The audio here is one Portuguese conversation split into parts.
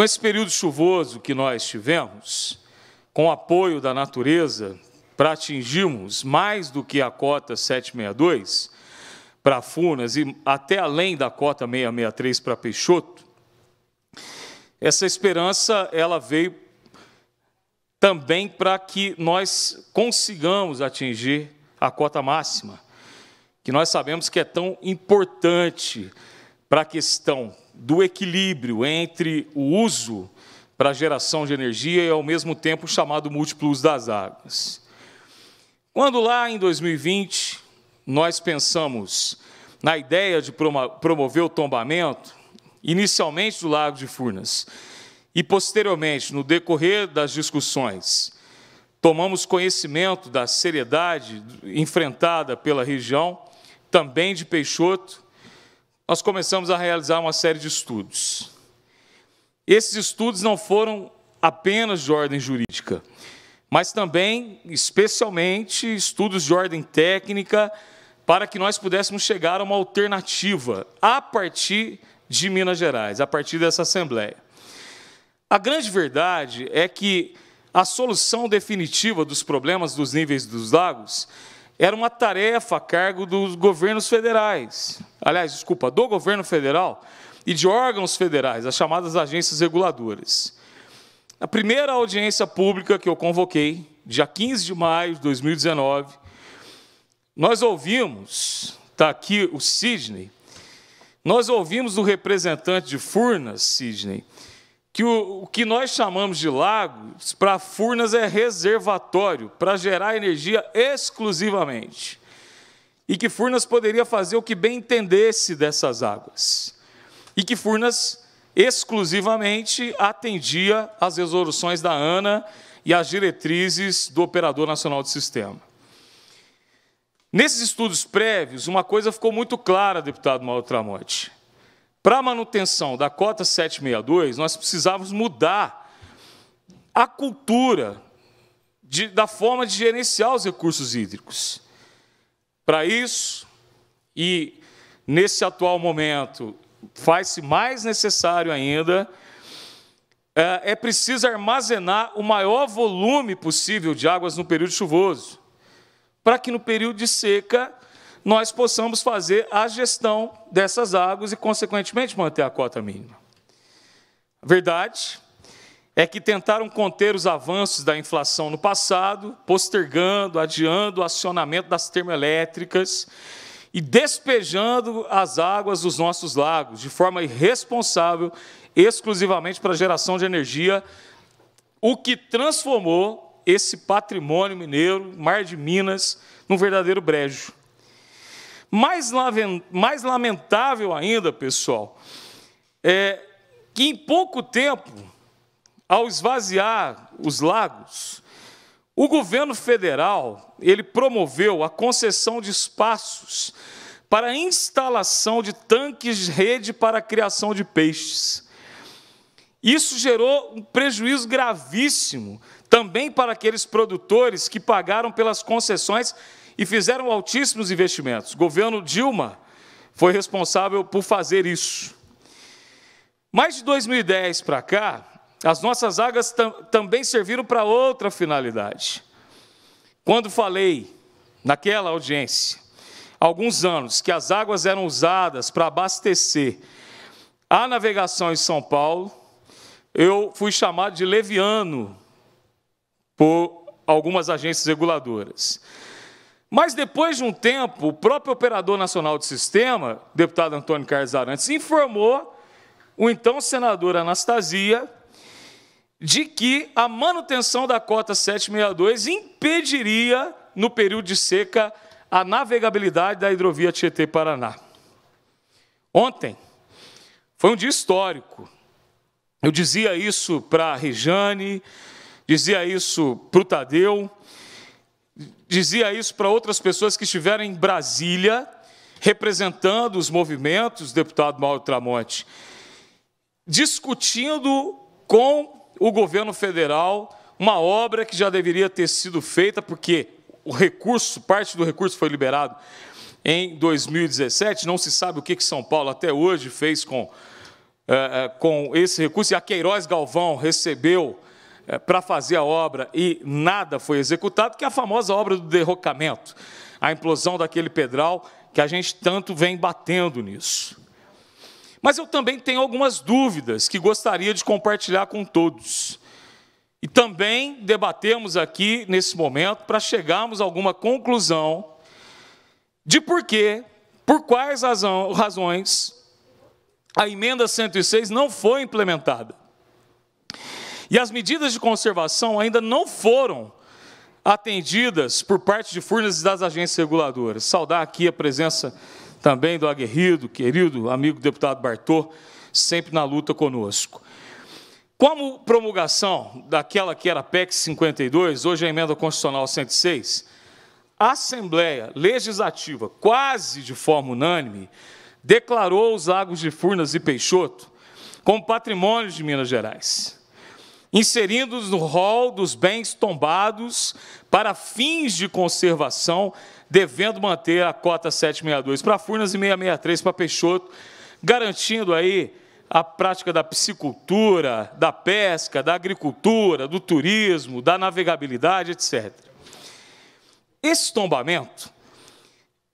Com esse período chuvoso que nós tivemos, com o apoio da natureza, para atingirmos mais do que a cota 762 para Furnas e até além da cota 663 para Peixoto, essa esperança ela veio também para que nós consigamos atingir a cota máxima, que nós sabemos que é tão importante para a questão do equilíbrio entre o uso para a geração de energia e, ao mesmo tempo, o chamado múltiplo uso das águas. Quando lá em 2020, nós pensamos na ideia de promover o tombamento, inicialmente do Lago de Furnas, e posteriormente, no decorrer das discussões, tomamos conhecimento da seriedade enfrentada pela região, também de Peixoto, nós começamos a realizar uma série de estudos. Esses estudos não foram apenas de ordem jurídica, mas também, especialmente, estudos de ordem técnica, para que nós pudéssemos chegar a uma alternativa a partir de Minas Gerais, a partir dessa Assembleia. A grande verdade é que a solução definitiva dos problemas dos níveis dos lagos era uma tarefa a cargo dos governos federais. Aliás, desculpa, do governo federal e de órgãos federais, as chamadas agências reguladoras. Na primeira audiência pública que eu convoquei, dia 15 de maio de 2019, nós ouvimos, está aqui o Sidney, nós ouvimos do representante de Furnas, Sidney, que o que nós chamamos de lagos, para Furnas é reservatório, para gerar energia exclusivamente. E que Furnas poderia fazer o que bem entendesse dessas águas. E que Furnas exclusivamente atendia às resoluções da ANA e às diretrizes do Operador Nacional do Sistema. Nesses estudos prévios, uma coisa ficou muito clara, deputado Mauro Tramonte. Para a manutenção da cota 762, nós precisávamos mudar a cultura da forma de gerenciar os recursos hídricos. Para isso, e nesse atual momento, faz-se mais necessário ainda, é preciso armazenar o maior volume possível de águas no período chuvoso, para que no período de seca nós possamos fazer a gestão dessas águas e, consequentemente, manter a cota mínima. A verdade é que tentaram conter os avanços da inflação no passado, postergando, adiando o acionamento das termoelétricas e despejando as águas dos nossos lagos de forma irresponsável, exclusivamente para a geração de energia, o que transformou esse patrimônio mineiro, Mar de Minas, num verdadeiro brejo. Mais lamentável ainda, pessoal, é que em pouco tempo, ao esvaziar os lagos, o governo federal ele promoveu a concessão de espaços para a instalação de tanques de rede para a criação de peixes. Isso gerou um prejuízo gravíssimo também para aqueles produtores que pagaram pelas concessões e fizeram altíssimos investimentos. O governo Dilma foi responsável por fazer isso. Mais de 2010 para cá, as nossas águas também serviram para outra finalidade. Quando falei, naquela audiência, há alguns anos, que as águas eram usadas para abastecer a navegação em São Paulo, eu fui chamado de leviano por algumas agências reguladoras. Mas, depois de um tempo, o próprio Operador Nacional do Sistema, deputado Antônio Carlos Arantes, informou o então senador Anastasia de que a manutenção da cota 762 impediria, no período de seca, a navegabilidade da hidrovia Tietê-Paraná. Ontem foi um dia histórico. Eu dizia isso para a Rejane, dizia isso para o Tadeu, dizia isso para outras pessoas que estiveram em Brasília, representando os movimentos, deputado Mauro Tramonte, discutindo com o governo federal uma obra que já deveria ter sido feita, porque o recurso, parte do recurso foi liberado em 2017, não se sabe o que São Paulo até hoje fez com com esse recurso, e a Queiroz Galvão recebeu para fazer a obra e nada foi executado, que é a famosa obra do derrocamento, a implosão daquele pedral, que a gente tanto vem batendo nisso. Mas eu também tenho algumas dúvidas que gostaria de compartilhar com todos. E também debatemos aqui, nesse momento, para chegarmos a alguma conclusão de por quais razões a emenda 106 não foi implementada. E as medidas de conservação ainda não foram atendidas por parte de Furnas e das agências reguladoras. Saudar aqui a presença também do aguerrido, querido amigo deputado Bartô, sempre na luta conosco. Como promulgação daquela que era a PEC 52, hoje a emenda constitucional 106, a Assembleia Legislativa, quase de forma unânime, declarou os lagos de Furnas e Peixoto como patrimônio de Minas Gerais, inserindo-os no rol dos bens tombados para fins de conservação, devendo manter a cota 762 para Furnas e 663 para Peixoto, garantindo aí a prática da piscicultura, da pesca, da agricultura, do turismo, da navegabilidade, etc. Esse tombamento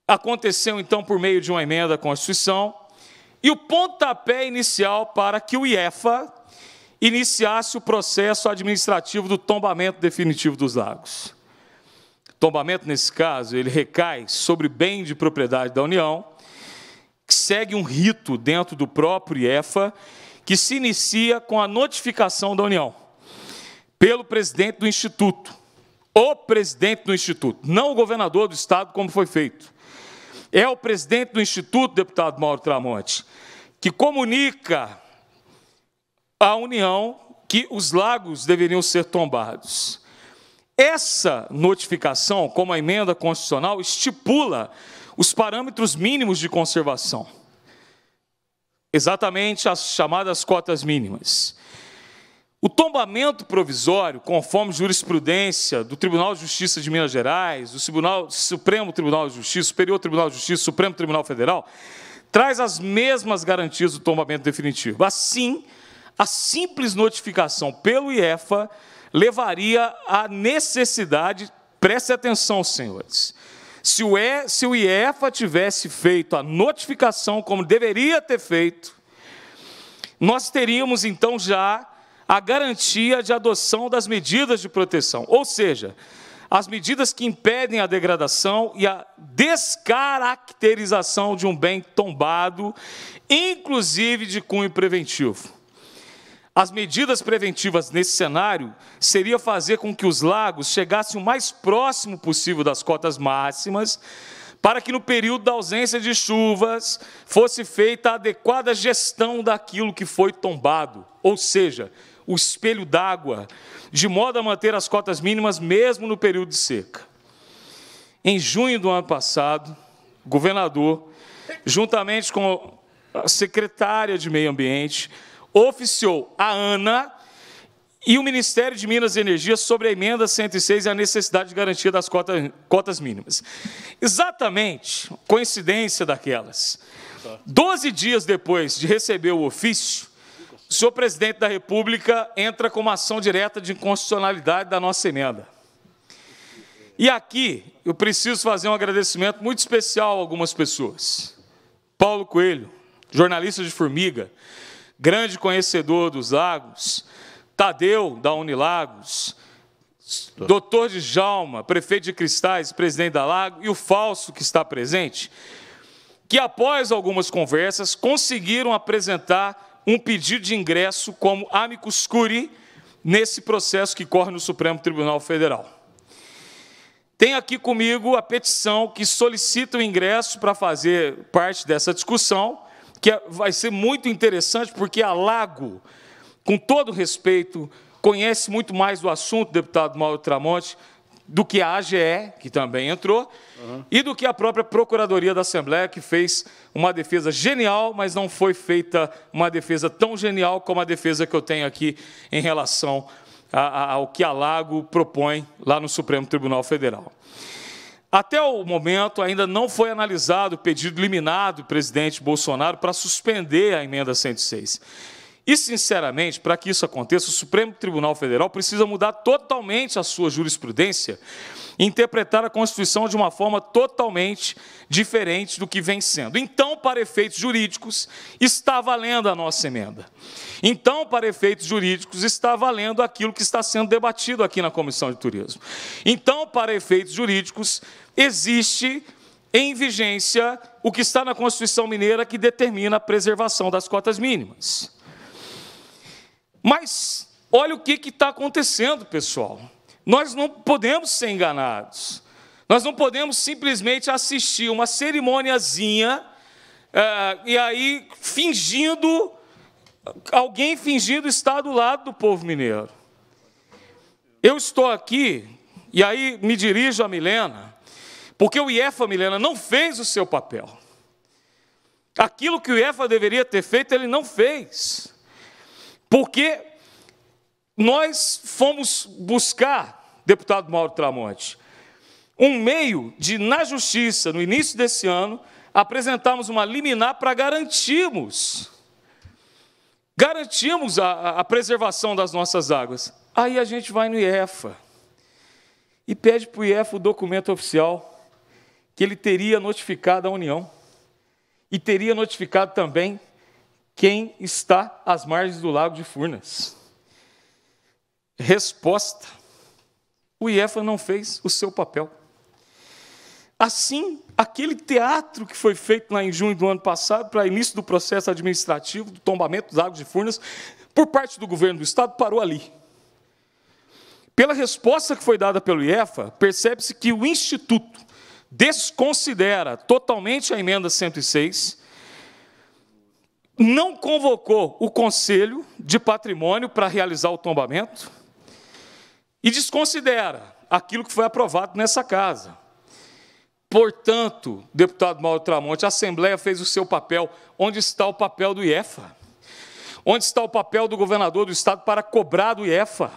aconteceu, então, por meio de uma emenda à Constituição, e o pontapé inicial para que o IEFA iniciasse o processo administrativo do tombamento definitivo dos lagos. Tombamento, nesse caso, ele recai sobre bem de propriedade da União, que segue um rito dentro do próprio IEFA, que se inicia com a notificação da União pelo presidente do Instituto, o presidente do Instituto, não o governador do Estado, como foi feito. É o presidente do Instituto, deputado Mauro Tramonte, que comunica à União que os lagos deveriam ser tombados. Essa notificação, como a emenda constitucional, estipula os parâmetros mínimos de conservação, exatamente as chamadas cotas mínimas. O tombamento provisório, conforme jurisprudência do Tribunal de Justiça de Minas Gerais, do Supremo Tribunal de Justiça, Superior Tribunal de Justiça, Supremo Tribunal Federal, traz as mesmas garantias do tombamento definitivo. Assim, a simples notificação pelo IEFA levaria à necessidade, preste atenção, senhores, se o IEFA tivesse feito a notificação como deveria ter feito, nós teríamos, então, já a garantia de adoção das medidas de proteção, ou seja, as medidas que impedem a degradação e a descaracterização de um bem tombado, inclusive de cunho preventivo. As medidas preventivas nesse cenário seria fazer com que os lagos chegassem o mais próximo possível das cotas máximas, para que no período da ausência de chuvas fosse feita a adequada gestão daquilo que foi tombado, ou seja, o espelho d'água, de modo a manter as cotas mínimas mesmo no período de seca. Em junho do ano passado, o governador, juntamente com a secretária de Meio Ambiente, oficiou a ANA e o Ministério de Minas e Energia sobre a emenda 106 e a necessidade de garantia das cotas mínimas. Exatamente, coincidência daquelas. 12 dias depois de receber o ofício, o senhor presidente da República entra com uma ação direta de inconstitucionalidade da nossa emenda. E aqui eu preciso fazer um agradecimento muito especial a algumas pessoas. Paulo Coelho, jornalista de Formiga, grande conhecedor dos lagos, Tadeu, da Unilagos, doutor Djalma, prefeito de Cristais, presidente da Lago, e o Falso, que está presente, que após algumas conversas conseguiram apresentar um pedido de ingresso como amicus curiae nesse processo que corre no Supremo Tribunal Federal. Tem aqui comigo a petição que solicita o ingresso para fazer parte dessa discussão, que vai ser muito interessante, porque a Lago, com todo respeito, conhece muito mais do assunto, deputado Mauro Tramonte, do que a AGE, que também entrou, e do que a própria Procuradoria da Assembleia, que fez uma defesa genial, mas não foi feita uma defesa tão genial como a defesa que eu tenho aqui em relação ao que a Lago propõe lá no Supremo Tribunal Federal. Até o momento, ainda não foi analisado o pedido liminar do presidente Bolsonaro para suspender a emenda 106. E, sinceramente, para que isso aconteça, o Supremo Tribunal Federal precisa mudar totalmente a sua jurisprudência e interpretar a Constituição de uma forma totalmente diferente do que vem sendo. Então, para efeitos jurídicos, está valendo a nossa emenda. Então, para efeitos jurídicos, está valendo aquilo que está sendo debatido aqui na Comissão de Turismo. Então, para efeitos jurídicos, existe em vigência o que está na Constituição Mineira, que determina a preservação das cotas mínimas. Mas olha o que está acontecendo, pessoal. Nós não podemos ser enganados. Nós não podemos simplesmente assistir uma cerimoniazinha e aí alguém fingindo estar do lado do povo mineiro. Eu estou aqui, e aí me dirijo a Milena, porque o IEFA, Milena, não fez o seu papel. Aquilo que o IEFA deveria ter feito, ele não fez. Porque nós fomos buscar, deputado Mauro Tramonte, um meio de, na Justiça, no início desse ano, apresentarmos uma liminar para garantirmos a preservação das nossas águas. Aí a gente vai no IEFA e pede para o IEFA o documento oficial que ele teria notificado a União e teria notificado também quem está às margens do Lago de Furnas. Resposta: o IEFA não fez o seu papel. Assim, aquele teatro que foi feito lá em junho do ano passado, para início do processo administrativo do tombamento dos Lagos de Furnas, por parte do governo do Estado, parou ali. Pela resposta que foi dada pelo IEFA, percebe-se que o Instituto desconsidera totalmente a emenda 106, não convocou o Conselho de Patrimônio para realizar o tombamento e desconsidera aquilo que foi aprovado nessa casa. Portanto, deputado Mauro Tramonte, a Assembleia fez o seu papel. Onde está o papel do IEFA? Onde está o papel do governador do Estado para cobrar do IEFA?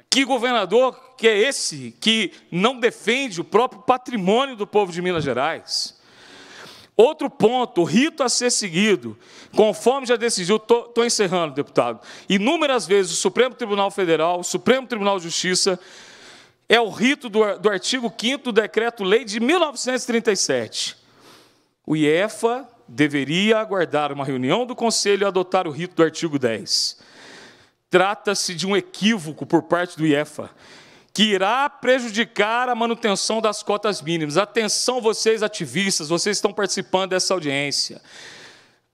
Que governador que é esse que não defende o próprio patrimônio do povo de Minas Gerais? Outro ponto, o rito a ser seguido, conforme já decidiu, estou encerrando, deputado, inúmeras vezes o Supremo Tribunal Federal, o Supremo Tribunal de Justiça, é o rito do artigo 5º do Decreto-Lei de 1937. O IEFA deveria aguardar uma reunião do Conselho e adotar o rito do artigo 10. Trata-se de um equívoco por parte do IEFA, que irá prejudicar a manutenção das cotas mínimas. Atenção, vocês ativistas, vocês estão participando dessa audiência.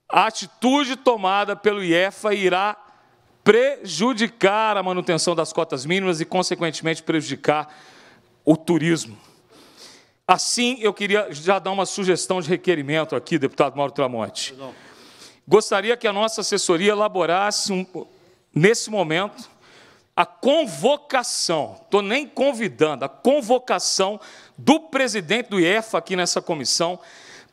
A atitude tomada pelo IEFA irá prejudicar a manutenção das cotas mínimas e, consequentemente, prejudicar o turismo. Assim, eu queria já dar uma sugestão de requerimento aqui, deputado Mauro Tramonte. Gostaria que a nossa assessoria elaborasse, nesse momento, a convocação, estou nem convidando, a convocação do presidente do IEFA aqui nessa comissão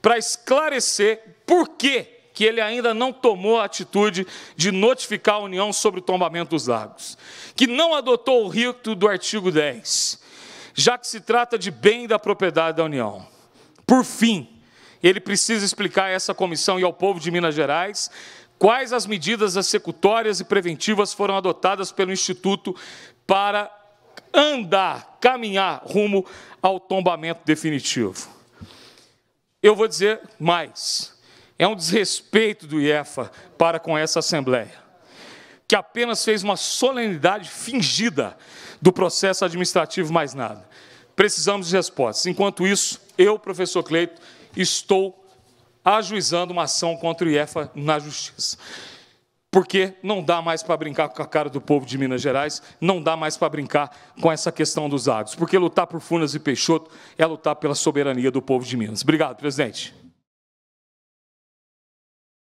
para esclarecer por que ele ainda não tomou a atitude de notificar a União sobre o tombamento dos lagos, que não adotou o rito do artigo 10, já que se trata de bem da propriedade da União. Por fim, ele precisa explicar a essa comissão e ao povo de Minas Gerais quais as medidas executórias e preventivas foram adotadas pelo Instituto para caminhar rumo ao tombamento definitivo. Eu vou dizer mais. É um desrespeito do IEFA para com essa Assembleia, que apenas fez uma solenidade fingida do processo administrativo, mais nada. Precisamos de respostas. Enquanto isso, eu, professor Cleito, estou ajuizando uma ação contra o IEFA na Justiça. Porque não dá mais para brincar com a cara do povo de Minas Gerais, não dá mais para brincar com essa questão dos lagos, porque lutar por Furnas e Peixoto é lutar pela soberania do povo de Minas. Obrigado, presidente.